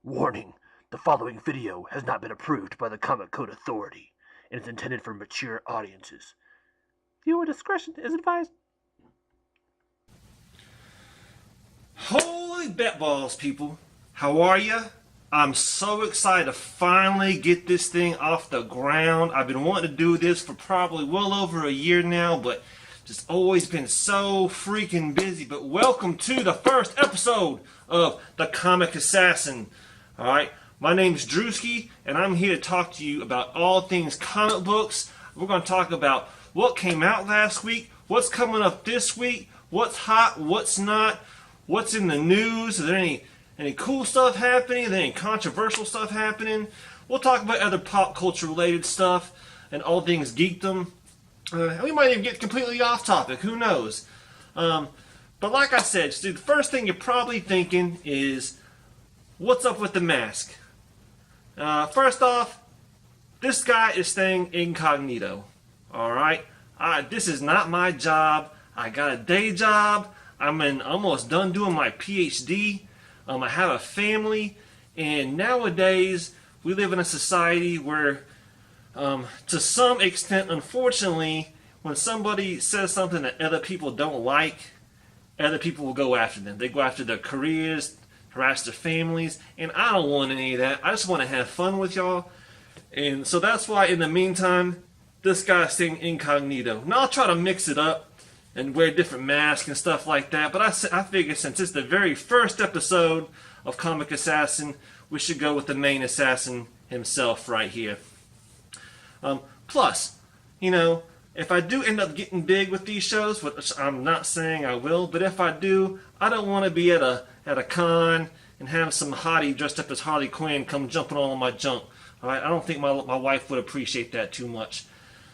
Warning, the following video has not been approved by the Comic Code Authority and is intended for mature audiences. Viewer discretion is advised. Holy bet balls, people. How are ya? I'm so excited to finally get this thing off the ground. I've been wanting to do this for probably well over a year now, but just always been so freaking busy. But welcome to the first episode of The Comic Assassin. Alright, my name's Drewski, and I'm here to talk to you about all things comic books. We're going to talk about what came out last week, what's coming up this week, what's hot, what's not, what's in the news. Is there any cool stuff happening? Is there any controversial stuff happening? We'll talk about other pop culture related stuff and all things geekdom. We might even get completely off topic, who knows. But like I said, the first thing you're probably thinking is, what's up with the mask? First off, this guy is staying incognito. Alright? This is not my job. I got a day job. I'm almost done doing my PhD. I have a family. And nowadays, we live in a society where, to some extent, unfortunately, when somebody says something that other people don't like, other people will go after them. They go after their careers, harass their families, and I don't want any of that. I just want to have fun with y'all. And so that's why, in the meantime, this guy's staying incognito. Now I'll try to mix it up and wear different masks and stuff like that, but I figure since it's the very first episode of Comic Assassin, we should go with the main assassin himself right here. Plus, if I do end up getting big with these shows, which I'm not saying I will, but if I do, I don't want to be at a con and have some hottie dressed up as Harley Quinn come jumping all on my junk. All right, I don't think my wife would appreciate that too much.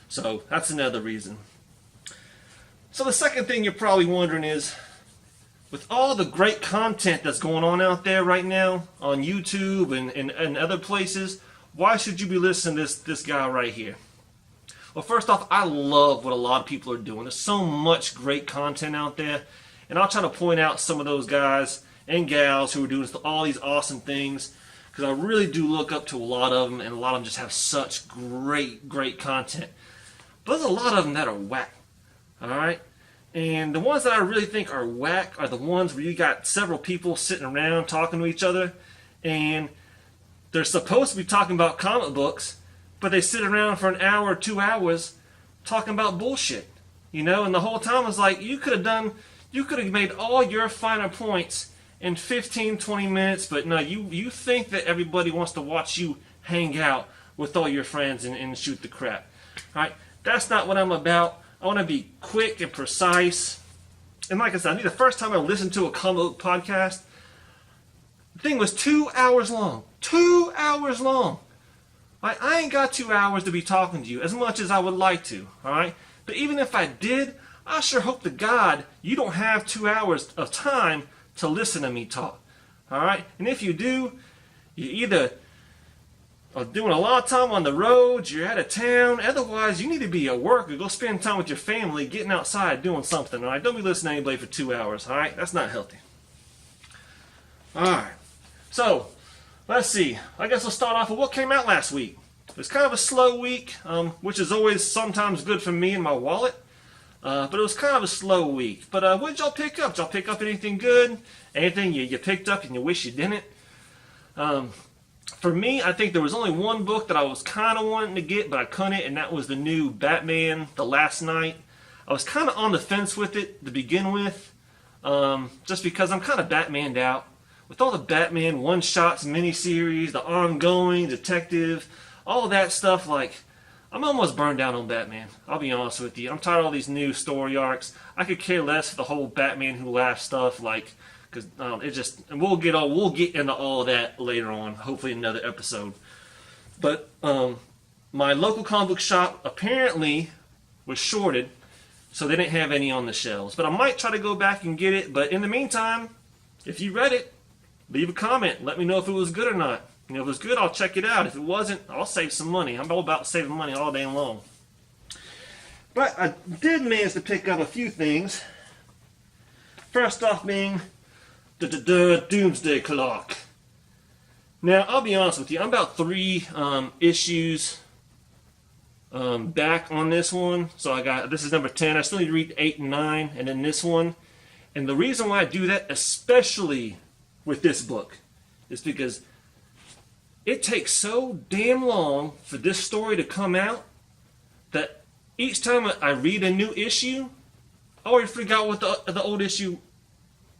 So that's another reason. So the second thing you're probably wondering is, with all the great content that's going on out there right now on YouTube and other places, why should you be listening to this guy right here? Well, first off, I love what a lot of people are doing. There's so much great content out there, and I'll try to point out some of those guys and gals who are doing all these awesome things, because I really do look up to a lot of them, and a lot of them just have such great content. But there's a lot of them that are whack, alright? And the ones that I really think are whack are the ones where you got several people sitting around talking to each other, and they're supposed to be talking about comic books, but they sit around for an hour or 2 hours talking about bullshit. And the whole time was like, you could have made all your finer points in 15-20 minutes, but no, you think that everybody wants to watch you hang out with all your friends and shoot the crap. Alright? That's not what I'm about. I want to be quick and precise. And like I said, the first time I listened to a comic book podcast, the thing was 2 hours long. 2 hours long. I ain't got 2 hours to be talking to you as much as I would like to. Alright? But even if I did, I sure hope to God you don't have 2 hours of time to listen to me talk. Alright? And if you do, you either are doing a lot of time on the road, you're out of town, otherwise you need to be at work or go spend time with your family, getting outside, doing something. Alright? Don't be listening to anybody for 2 hours. Alright? That's not healthy. Alright. So, let's see. I guess we'll start off with what came out last week. It was kind of a slow week, which is always sometimes good for me and my wallet. But it was kind of a slow week. But what did y'all pick up? Did y'all pick up anything good? Anything you picked up and you wish you didn't? For me, I think there was only one book that I was kind of wanting to get, but I couldn't, and that was the new Batman, The Last Night. I was kind of on the fence with it to begin with, just because I'm kind of Batmaned out. With all the Batman one-shots, miniseries, the ongoing, detective, all of that stuff, I'm almost burned out on Batman. I'll be honest with you. I'm tired of all these new story arcs. I could care less for the whole Batman Who Laughs stuff, because and we'll get into all of that later on, hopefully in another episode. But my local comic book shop apparently was shorted, so they didn't have any on the shelves. But I might try to go back and get it. But in the meantime, if you read it, leave a comment. Let me know if it was good or not. If it was good, I'll check it out. If it wasn't, I'll save some money. I'm all about saving money all day long. But I did manage to pick up a few things. First off being the Doomsday Clock. Now, I'll be honest with you, I'm about 3 issues back on this one. So this is number 10. I still need to read 8 and 9, and then this one. And the reason why I do that, especially with this book, is because it takes so damn long for this story to come out that each time I read a new issue, I already forgot what the old issue,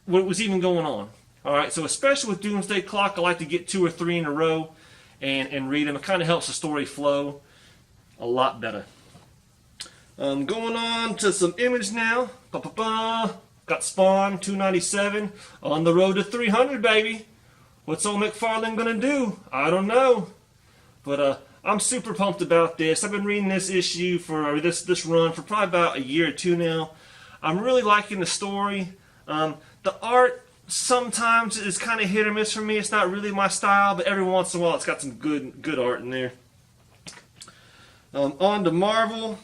what was even going on. All right, so especially with Doomsday Clock, I like to get 2 or 3 in a row and read them. It kind of helps the story flow a lot better. Going on to some Image now. Got Spawn 297 on the road to 300, baby. What's old McFarlane gonna do? I don't know, but I'm super pumped about this. I've been reading this issue for this run for probably about a year or two now. I'm really liking the story. The art sometimes is kind of hit or miss for me. It's not really my style, but every once in a while it's got some good art in there. On to Marvel.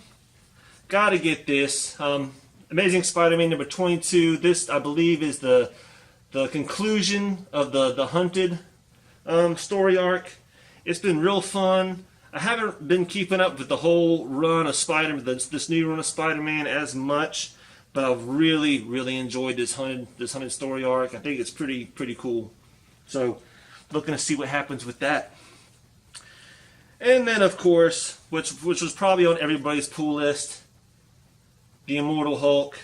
Gotta get this. Amazing Spider-Man number 22. This, I believe, is the conclusion of the Hunted story arc. It's been real fun. I haven't been keeping up with the whole run of Spider-Man, this new run of Spider-Man as much, but I've really enjoyed this Hunted story arc. I think it's pretty cool. So, looking to see what happens with that. And then, of course, which was probably on everybody's pull list, The Immortal Hulk,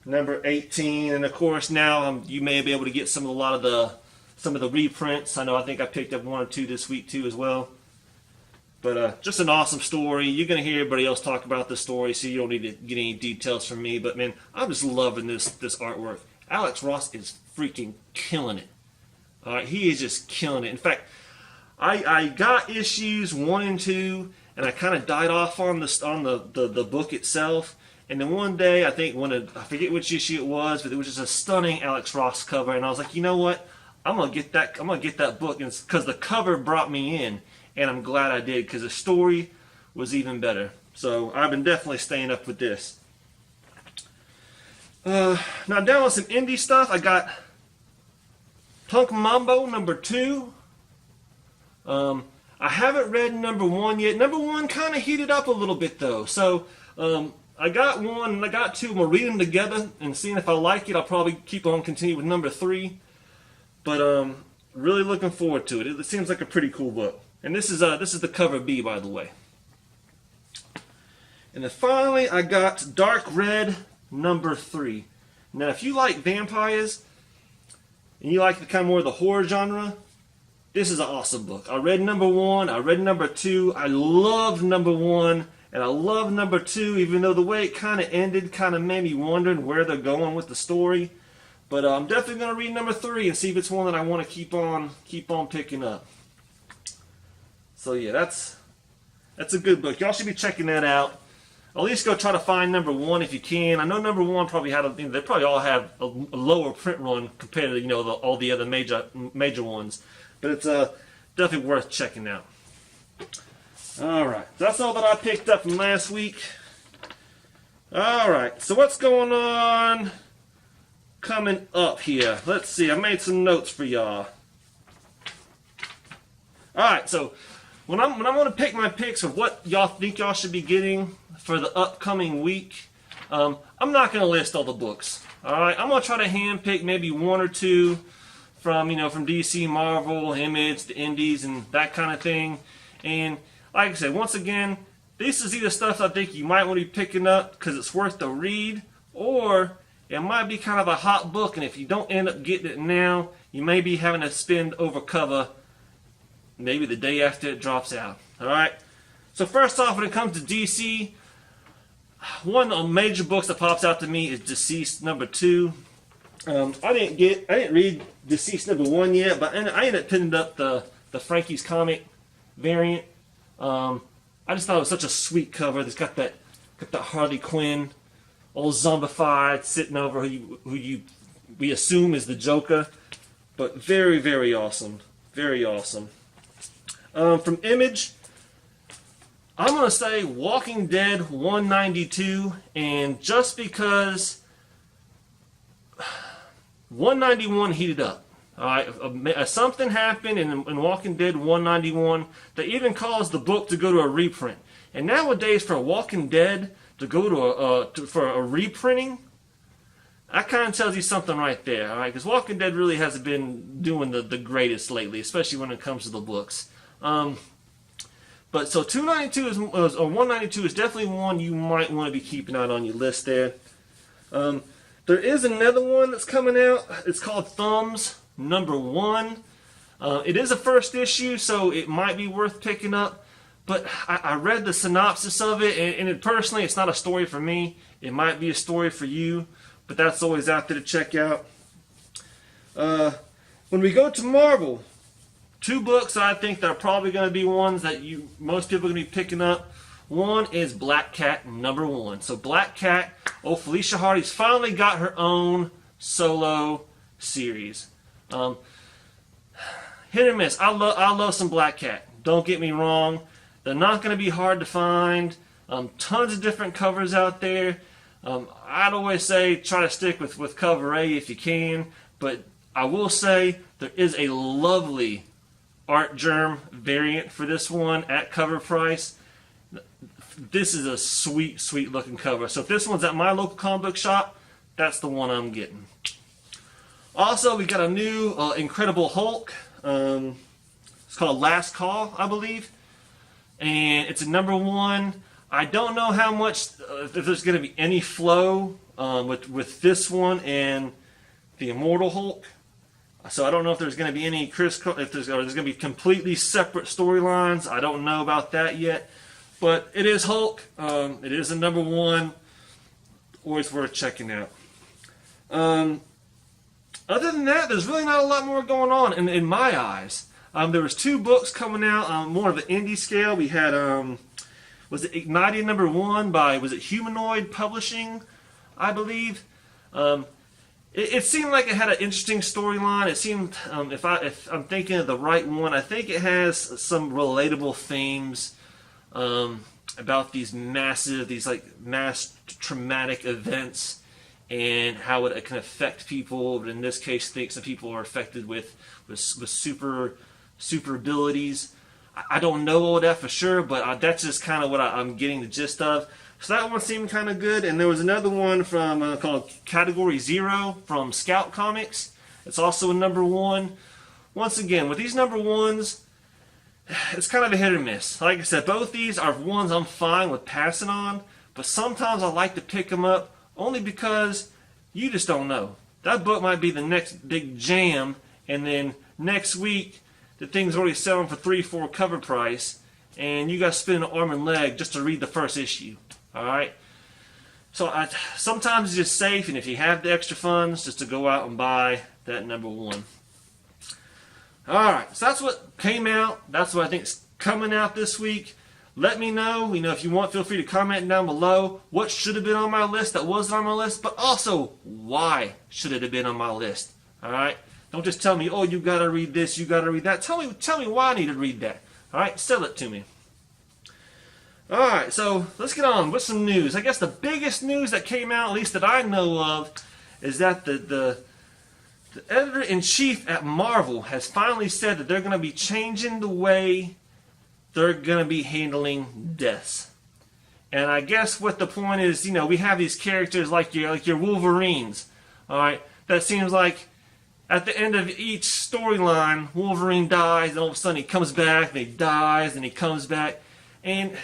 number 18. And of course, now you may be able to get some of the reprints. I think I picked up 1 or 2 this week too as well. But just an awesome story. You're going to hear everybody else talk about this story, so you don't need to get any details from me. But man, I'm just loving this artwork. Alex Ross is freaking killing it. All right, he is just killing it. In fact, I got issues 1 and 2, and I kind of died off on the book itself. And then one day, I think I forget which issue it was, but it was just a stunning Alex Ross cover, and I was like, you know what? I'm gonna get that book, and because the cover brought me in. And I'm glad I did, because the story was even better. So I've been definitely staying up with this. Now down on some indie stuff, I got Punk Mambo number 2. I haven't read number 1 yet. Number 1 kind of heated up a little bit though. So I got 1 and I got 2. I'm gonna read them together and seeing if I like it. I'll probably continue with number 3. But really looking forward to it. It seems like a pretty cool book. And this is the cover B, by the way. And then finally, I got Dark Red number 3. Now, if you like vampires and you like the kind of more of the horror genre, this is an awesome book. I read number 1. I read number 2. I loved number 1, and I love number 2. Even though the way it kind of ended kind of made me wondering where they're going with the story. But I'm definitely going to read number 3 and see if it's one that I want to keep on picking up. So yeah, that's a good book. Y'all should be checking that out. At least go try to find number 1 if you can. I know number 1 probably they probably all have a lower print run compared to all the other major ones, but it's definitely worth checking out. All right, that's all that I picked up from last week. All right, so what's going on coming up here? Let's see. I made some notes for y'all. All right, so. When I'm going to pick my picks of what y'all think y'all should be getting for the upcoming week, I'm not going to list all the books. All right, I'm going to try to hand pick maybe 1 or 2 from DC, Marvel, Image, the Indies, and that kind of thing. And like I said, once again, this is either stuff I think you might want to be picking up because it's worth the read, or it might be kind of a hot book, and if you don't end up getting it now, you may be having to spend over cover maybe the day after it drops out. Alright? So first off, when it comes to DC, one of the major books that pops out to me is Deceased number 2. I didn't read Deceased number 1 yet, but I ended up picking up the Frankie's Comic variant. I just thought it was such a sweet cover. It's got that Harley Quinn, all zombified, sitting over who we assume is the Joker, but very, very awesome. Very awesome. From Image, I'm going to say Walking Dead 192, and just because 191 heated up. All right, something happened in Walking Dead 191 that even caused the book to go to a reprint. And nowadays, for Walking Dead to go for a reprinting, that kind of tells you something right there. All right, because Walking Dead really hasn't been doing the greatest lately, especially when it comes to the books. But so 292 or 192 is definitely one you might want to be keeping out on your list there. There is another one that's coming out. It's called Thumbs #1. It is a first issue, so it might be worth picking up. But I read the synopsis of it, and personally, it's not a story for me. It might be a story for you, but that's always out there to check out. When we go to Marvel, 2 books I think that are probably going to be ones that most people are going to be picking up. One is Black Cat #1. So Black Cat, Felicia Hardy's finally got her own solo series. Hit or miss. I love some Black Cat. Don't get me wrong. They're not going to be hard to find. Tons of different covers out there. I'd always say try to stick with cover A if you can. But I will say there is a lovely Art Germ variant for this one at cover price. This is a sweet, sweet looking cover. So if this one's at my local comic book shop, that's the one I'm getting. Also, we got a new Incredible Hulk. It's called Last Call, I believe. And it's a #1. I don't know how much, if there's going to be any flow with this one and the Immortal Hulk. So I don't know if there's going to be any if there's going to be completely separate storylines. I don't know about that yet. But it is Hulk. It is a #1. Always worth checking out. Other than that, there's really not a lot more going on in my eyes. There was 2 books coming out on more of an indie scale. We had, was it Ignited #1 by, was it Humanoid Publishing, I believe? It seemed like it had an interesting storyline. It seemed, if I'm thinking of the right one, I think it has some relatable themes about these mass traumatic events and how it can affect people. But in this case, I think some people are affected with super abilities. I don't know all that for sure, but that's just kind of what I'm getting the gist of. So that one seemed kind of good. And there was another one from called Category 0 from Scout Comics. It's also a #1. Once again, with these #1s, it's kind of a hit or miss. Like I said, both these are ones I'm fine with passing on, but sometimes I like to pick them up only because you just don't know. That book might be the next big jam, and then next week the thing's already selling for $3-4 cover price, and you got to spend an arm and leg just to read the first issue. All right. So sometimes it's just safe, and if you have the extra funds, just to go out and buy that #1. All right. So that's what came out. That's what I think is coming out this week. Let me know. If you want, feel free to comment down below what should have been on my list that wasn't on my list, but also why should it have been on my list. All right. Don't just tell me, oh, you got to read this, you got to read that. Tell me why I need to read that. All right. Sell it to me. All right, so let's get on with some news. I guess the biggest news that came out, at least that I know of, is that the editor-in-chief at Marvel has finally said that they're going to be changing the way they're going to be handling deaths. And I guess what the point is, we have these characters like your Wolverines. All right, that seems like at the end of each storyline, Wolverine dies, and all of a sudden he comes back, and he dies, and he comes back, and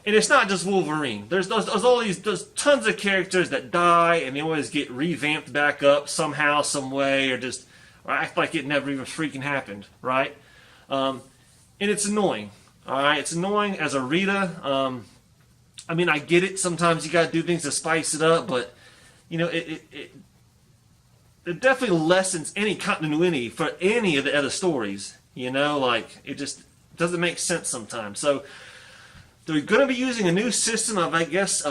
it's not just Wolverine. There's tons of characters that die, and they always get revamped back up somehow, some way, or act like it never even freaking happened, right? And it's annoying. All right, it's annoying as a reader. I get it. Sometimes you got to do things to spice it up, but it definitely lessens any continuity for any of the other stories. It just doesn't make sense sometimes. So they're going to be using a new system of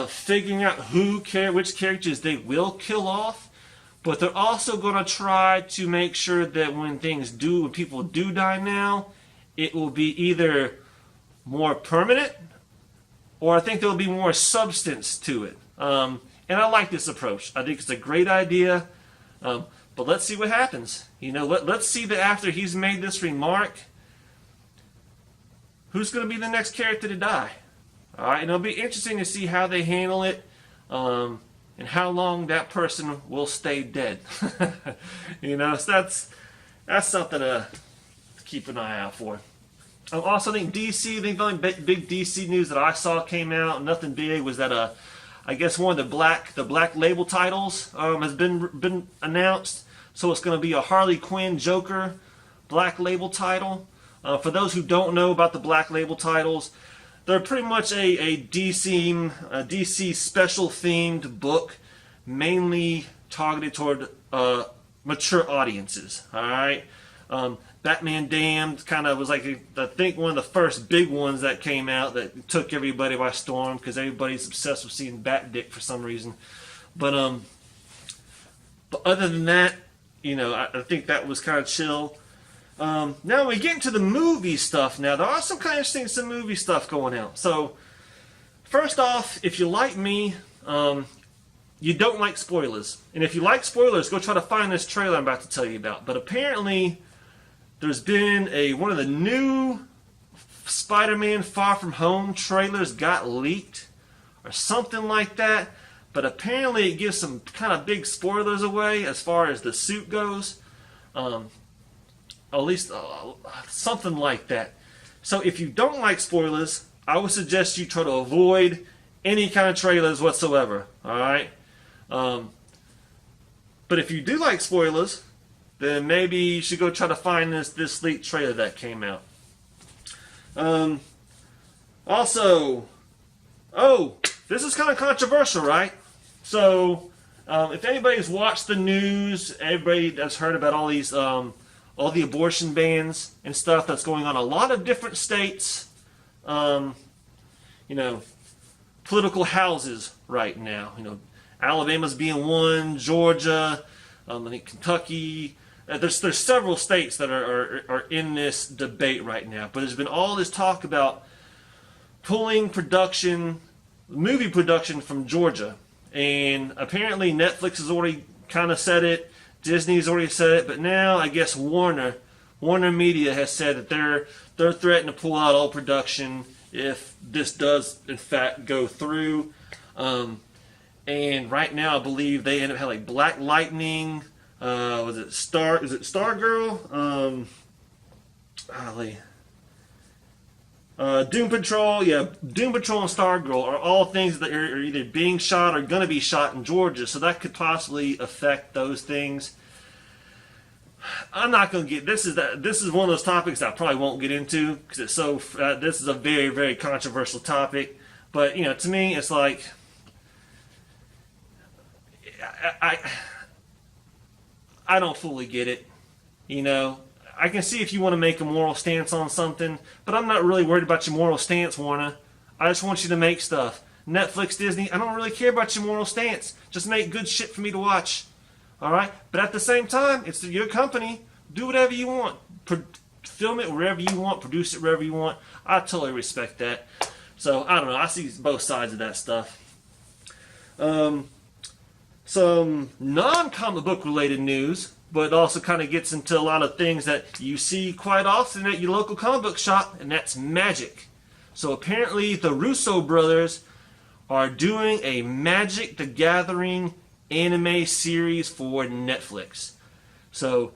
figuring out which characters they will kill off, but they're also going to try to make sure that when people do die now, it will be either more permanent, or I think there will be more substance to it. And I like this approach. I think it's a great idea. But let's see what happens. Let's see that after he's made this remark, who's going to be the next character to die. All right, and it'll be interesting to see how they handle it, and how long that person will stay dead. So that's something to keep an eye out for. I also think DC. I think the only big DC news that I saw came out, nothing big, was that I guess one of the black label titles has been announced. So it's going to be a Harley Quinn Joker black label title. For those who don't know about the black label titles, they're pretty much a DC special themed book, mainly targeted toward mature audiences. All right, Batman Damned kind of was like, I think, one of the first big ones that came out that took everybody by storm, because everybody's obsessed with seeing Bat Dick for some reason. But other than that, I think that was kind of chill. Now we get into the movie stuff. Now there are some kind of some movie stuff going out. So first off, if you like me, you don't like spoilers. And if you like spoilers, go try to find this trailer I'm about to tell you about. But apparently, there's been one of the new Spider-Man Far From Home trailers got leaked, or something like that. But apparently it gives some kind of big spoilers away as far as the suit goes. At least something like that. So if you don't like spoilers, I would suggest you try to avoid any kind of trailers whatsoever. Alright? But if you do like spoilers, then maybe you should go try to find this leaked trailer that came out. Also, this is kind of controversial, right? So, if anybody's watched the news, everybody has heard about all these, all the abortion bans and stuff that's going on in a lot of different states, political houses right now. Alabama's being one, Georgia, I think Kentucky. There's several states that are in this debate right now. But there's been all this talk about pulling movie production from Georgia. And apparently Netflix has already kind of said it. Disney's already said it. But now I guess Warner Media has said that they're threatening to pull out all production if this does in fact go through. And right now I believe they end up having like Black Lightning. Was it Stargirl? Doom Patrol, Doom Patrol and Stargirl are all things that are either being shot or going to be shot in Georgia, so that could possibly affect those things. I'm not going to get this is one of those topics that I probably won't get into because it's so. This is a very, very controversial topic, but to me, it's like I don't fully get it. I can see if you want to make a moral stance on something, but I'm not really worried about your moral stance, Warner. I just want you to make stuff. Netflix, Disney, I don't really care about your moral stance. Just make good shit for me to watch. Alright? But at the same time, it's your company. Do whatever you want. Film it wherever you want. Produce it wherever you want. I totally respect that. So, I don't know. I see both sides of that stuff. Some non-comic book related news, but it also kind of gets into a lot of things that you see quite often at your local comic book shop, and that's magic. So apparently the Russo brothers are doing a Magic the Gathering anime series for Netflix. So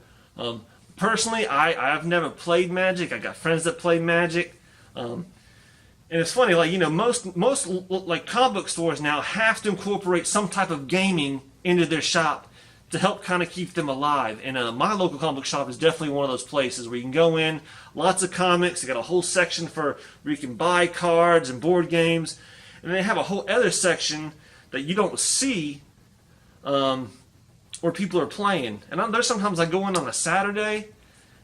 personally, I've never played Magic. I got friends that play Magic. And it's funny, most like comic book stores now have to incorporate some type of gaming into their shop to help kind of keep them alive. And my local comic book shop is definitely one of those places where you can go in, lots of comics. They got a whole section where you can buy cards and board games, and they have a whole other section that you don't see where people are playing. And there's sometimes I go in on a Saturday,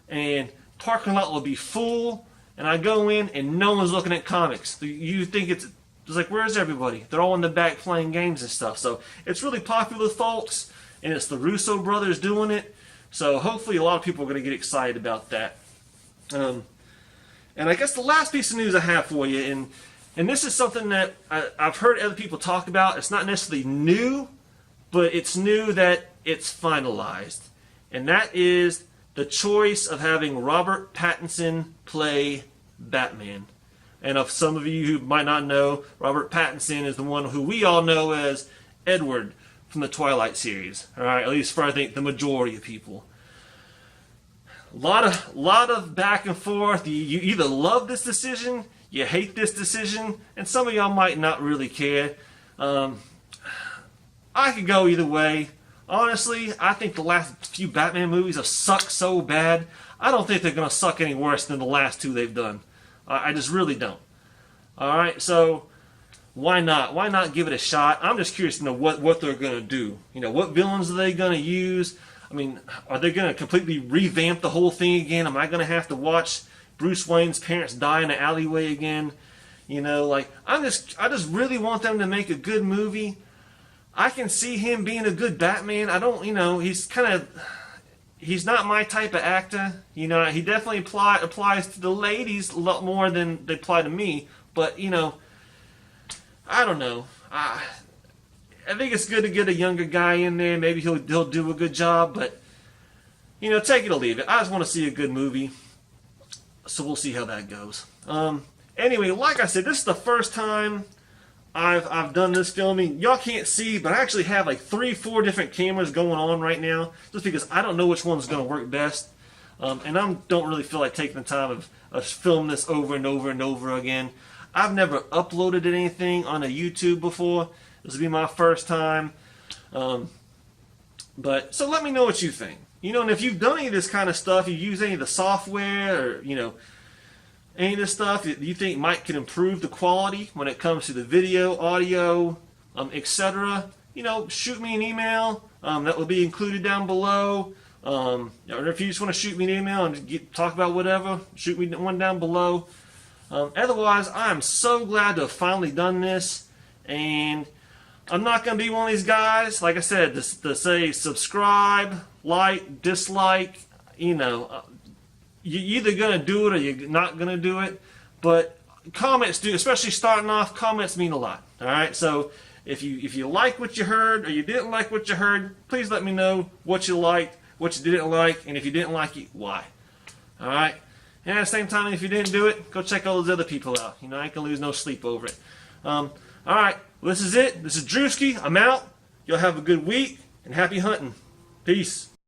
and parking lot will be full. And I go in and no one's looking at comics. You think it's like, where's everybody? They're all in the back playing games and stuff. So it's really popular, folks, and it's the Russo brothers doing it. So hopefully a lot of people are going to get excited about that. And I guess the last piece of news I have for you, and this is something that I've heard other people talk about. It's not necessarily new, but it's new that it's finalized. and that is the choice of having Robert Pattinson play Batman. And if some of you who might not know, Robert Pattinson is the one who we all know as Edward from the Twilight series. All right, at least for I think the majority of people. A lot of back and forth. You either love this decision, you hate this decision, and some of y'all might not really care. I could go either way. Honestly, I think the last few Batman movies have sucked so bad. I don't think they're going to suck any worse than the last two they've done. I just really don't. Alright, so why not? Why not give it a shot? I'm just curious to know what they're going to do. You know, what villains are they going to use? I mean, are they going to completely revamp the whole thing again? Am I going to have to watch Bruce Wayne's parents die in an alleyway again? You know, like, I just really want them to make a good movie. I can see him being a good Batman. I don't, you know, he's not my type of actor. You know, he definitely applies to the ladies a lot more than they apply to me. But, you know, I don't know. I think it's good to get a younger guy in there. Maybe he'll do a good job. But, you know, take it or leave it. I just want to see a good movie. So we'll see how that goes. Anyway, like I said, this is the first time I've done this filming. Y'all can't see, but I actually have like 3-4 different cameras going on right now, just because I don't know which one's going to work best, and I don't really feel like taking the time of filming this over and over and over again. I've never uploaded anything on a YouTube before. This will be my first time, but so let me know what you think. You know, and if you've done any of this kind of stuff, you use any of the software, or you know, any of this stuff that you think might can improve the quality when it comes to the video, audio, etc., you know, shoot me an email. That will be included down below. Or if you just want to shoot me an email and talk about whatever, shoot me one down below. Otherwise, I'm so glad to have finally done this. And I'm not going to be one of these guys, like I said, to say subscribe, like, dislike, you know. You're either going to do it or you're not going to do it. But comments do, especially starting off, comments mean a lot. Alright, so if you like what you heard or you didn't like what you heard, please let me know what you liked, what you didn't like, and if you didn't like it, why. Alright? And at the same time, if you didn't do it, go check all those other people out. You know, I ain't going to lose no sleep over it. Alright, well, this is it. This is Drewski. I'm out. Y'all have a good week, and happy hunting. Peace.